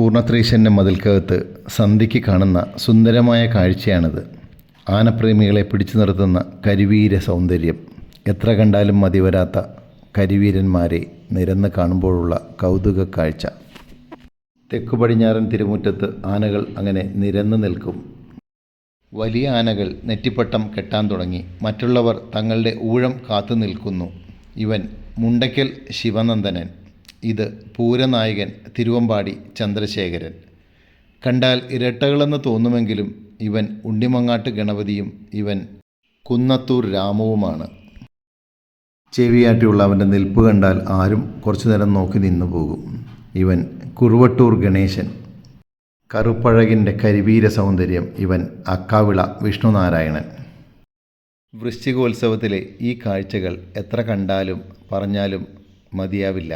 പൂർണ്ണത്രയീശൻ്റെ മതിൽക്കകത്ത് സന്ധ്യയ്ക്ക് കാണുന്ന സുന്ദരമായ കാഴ്ചയാണിത്. ആനപ്രേമികളെ പിടിച്ചു നിർത്തുന്ന കരിവീര സൗന്ദര്യം. എത്ര കണ്ടാലും മതിവരാത്ത കരിവീരന്മാരെ നിരന്ന് കാണുമ്പോഴുള്ള കൗതുക കാഴ്ച. തെക്കു പടിഞ്ഞാറൻ തിരുമുറ്റത്ത് ആനകൾ അങ്ങനെ നിരന്ന് നിൽക്കും. വലിയ ആനകൾ നെറ്റിപ്പട്ടം കെട്ടാൻ തുടങ്ങി. മറ്റുള്ളവർ തങ്ങളുടെ ഊഴം കാത്തു നിൽക്കുന്നു. ഇവൻ മുണ്ടയ്ക്കൽ ശിവനന്ദനൻ, ഇത് പൂരനായകൻ തിരുവമ്പാടി ചന്ദ്രശേഖരൻ. കണ്ടാൽ ഇരട്ടകളെന്ന് തോന്നുമെങ്കിലും ഇവൻ ഉണ്ടിമങ്ങാട്ട് ഗണപതിയും ഇവൻ കുന്നത്തൂർ രാമവുമാണ്. ചെവിയാട്ടിയുള്ള അവൻ്റെ നിൽപ്പ് കണ്ടാൽ ആരും കുറച്ചു നേരം നോക്കി നിന്നു പോകും. ഇവൻ കുറുവട്ടൂർ ഗണേശൻ. കറുപ്പഴകിൻ്റെ കരിവീര സൗന്ദര്യം ഇവൻ അക്കാവിള വിഷ്ണുനാരായണൻ. വൃശ്ചികോത്സവത്തിലെ ഈ കാഴ്ചകൾ എത്ര കണ്ടാലും പറഞ്ഞാലും മതിയാവില്ല.